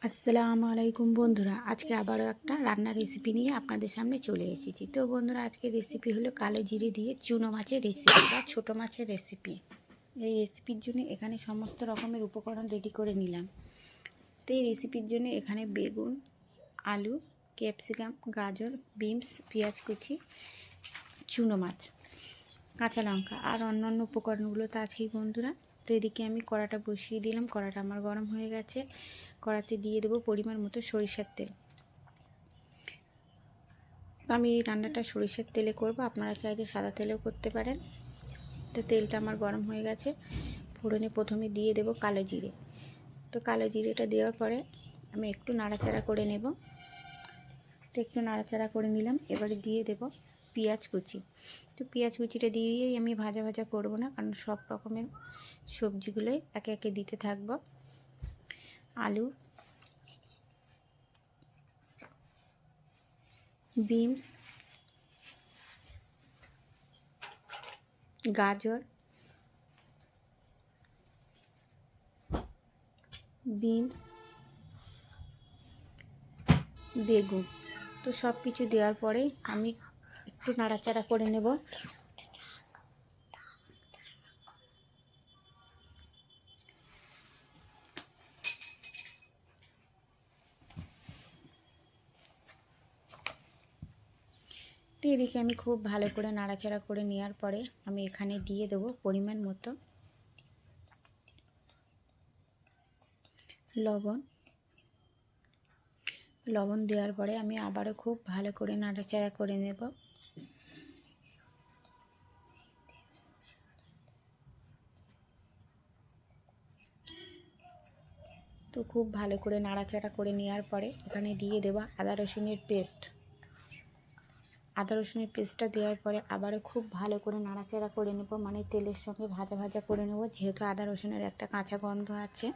আসসালামু আলাইকুম বন্ধুরা, আজকে আবারও একটা রান্নার রেসিপি নিয়ে আপনাদের সামনে চলে এসেছি। তো বন্ধুরা, আজকে রেসিপি হলো কালো জিরে দিয়ে চুনো মাছের রেসিপি বা ছোটো মাছের রেসিপি। এই রেসিপির জন্য এখানে সমস্ত রকমের উপকরণ রেডি করে নিলাম। তো এই রেসিপির জন্য এখানে বেগুন, আলু, ক্যাপসিকাম, গাজর, বিনস, পেঁয়াজ কুচি, চুনো মাছ, কাঁচা লঙ্কা আর অন্যান্য উপকরণগুলো তো আছেই বন্ধুরা। তো এদিকে আমি কড়াটা বসিয়ে দিলাম। কড়াটা আমার গরম হয়ে গেছে। কড়াতে দিয়ে দেবো পরিমাণ মতো সরিষার তেল। আমি এই রান্নাটা সরিষার তেলে করব, আপনারা চাইলে সাদা তেলেও করতে পারেন। তো তেলটা আমার গরম হয়ে গেছে। ফোড়নে প্রথমে দিয়ে দেব কালো জিরে। তো কালো জিরেটা দেওয়ার পরে আমি একটু নাড়াচাড়া করে নেব। তো একটু নাড়াচাড়া করে নিলাম। এবারে দিয়ে দেব পেঁয়াজ কুচি। তো পেঁয়াজ কুচিটা দিয়েই আমি ভাজা ভাজা করব না, কারণ সব রকমের সবজিগুলোই একে একে দিতে থাকব। আলু, বিনস, গাজর, বিনস, বেগুন, তো সব কিছু দেওয়ার পরে আমি একটু নাড়াচাড়া করে নেব। তো এদিকে আমি খুব ভালো করে নাড়াচাড়া করে নেওয়ার পরে আমি এখানে দিয়ে দেবো পরিমাণ মতো লবণ। লবণ দেওয়ার পরে আমি আবারও খুব ভালো করে নাড়াচাড়া করে নেব। তো খুব ভালো করে নাড়াচাড়া করে নেওয়ার পরে এখানে দিয়ে দেবো আদা রসুনের পেস্ট। আদা রসুনের পেস্টটা দেওয়ার পরে আবারও খুব ভালো করে নাড়াচাড়া করে নেব, মানে তেলের সঙ্গে ভাজা ভাজা করে নেব, যেহেতু আদা রসুনের একটা কাঁচা গন্ধ আছে।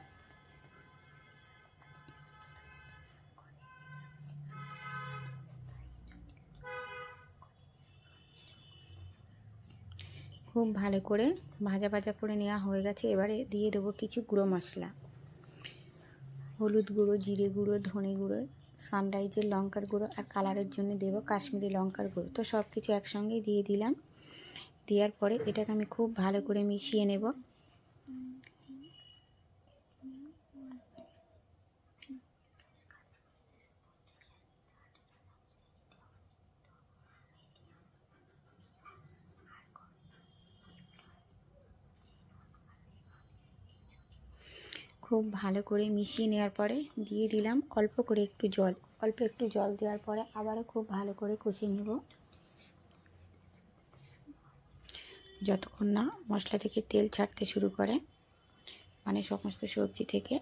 খুব ভালো করে ভাজা ভাজা করে নেওয়া হয়ে গেছে। এবারে দিয়ে দেবো কিছু গুঁড়ো মশলা, হলুদ গুঁড়ো, জিরে গুঁড়ো, ধনে গুঁড়ো, সানরাইজের লঙ্কার গুঁড়ো আর কালারের জন্য দেবো কাশ্মীরি লঙ্কার গুঁড়ো। তো সব কিছু একসঙ্গে দিয়ে দিলাম। দেওয়ার পরে এটাকে আমি খুব ভালো করে মিশিয়ে নেব। খুব ভালো করে মিশিয়ে নেওয়ার পরে দিয়ে দিলাম অল্প করে একটু জল। অল্প একটু জল দেওয়ার পরে আবারও খুব ভালো করে কষিয়ে নেব, যতক্ষণ না মশলা থেকে তেল ছাড়তে শুরু করে, মানে সমস্ত সবজি থেকে।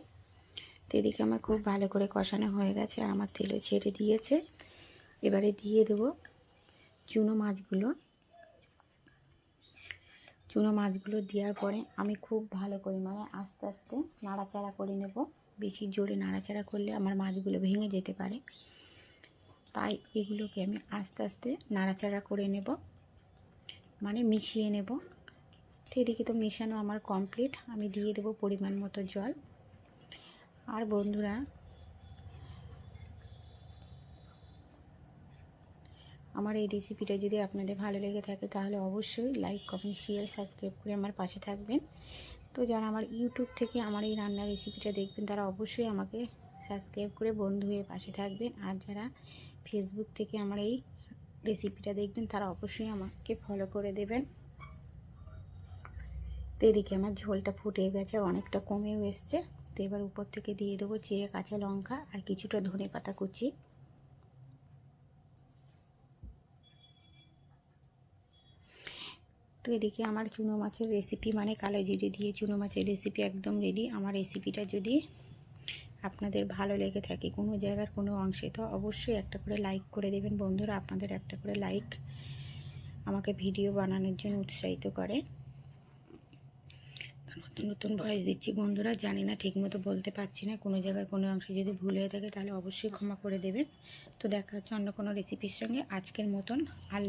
তো এদিকে আমার খুব ভালো করে কষানো হয়ে গেছে আর আমার তেলও ছেড়ে দিয়েছে। এবারে দিয়ে দেবো চুনো মাছগুলো। চুনো মাছগুলো দেওয়ার পরে আমি খুব ভালো করে, মানে আস্তে আস্তে নাড়াচাড়া করে নেব। বেশি জোরে নাড়াচাড়া করলে আমার মাছগুলো ভেঙে যেতে পারে, তাই এগুলোকে আমি আস্তে আস্তে নাড়াচাড়া করে নেব, মানে মিশিয়ে নেব। তো এদিকে তো মেশানো আমার কমপ্লিট। আমি দিয়ে দেবো পরিমাণ মতো জল। আর বন্ধুরা, আমার এই রেসিপিটা যদি আপনাদের ভালো লেগে থাকে তাহলে অবশ্যই লাইক, কমেন্ট, শেয়ার, সাবস্ক্রাইব করে আমার পাশে থাকবেন। তো যারা আমার ইউটিউব থেকে আমার এই রান্নার রেসিপিটা দেখবেন তারা অবশ্যই আমাকে সাবস্ক্রাইব করে বন্ধু হয়ে পাশে থাকবেন। আর যারা ফেসবুক থেকে আমার এই রেসিপিটা দেখবেন তারা অবশ্যই আমাকে ফলো করে দেবেন। তো এদিকে আমার ঝোলটা ফুটে গেছে, অনেকটা কমেও এসছে। তো এবার উপর থেকে দিয়ে দেবো চিড়ে কাঁচা লঙ্কা আর কিছুটা ধনে পাতা কুচি। তো এদিকে আমার চুনো মাছের রেসিপি, মানে কালো জিরে দিয়ে চুনো মাছের রেসিপি একদম রেডি। আমার রেসিপিটা যদি আপনাদের ভালো লেগে থাকে কোনো জায়গার কোনো অংশে, তো অবশ্যই একটা করে লাইক করে দেবেন বন্ধুরা। আপনাদের একটা করে লাইক আমাকে ভিডিও বানানোর জন্য উৎসাহিত করে। নতুন নতুন ভয়েস দিচ্ছি বন্ধুরা, জানি না ঠিকমতো বলতে পারছি না, কোনো জায়গার কোনো অংশে যদি ভুল হয়ে থাকে তাহলে অবশ্যই ক্ষমা করে দেবেন। তো দেখা হচ্ছে অন্য কোনো রেসিপির সঙ্গে। আজকের মতন আল্লাহ।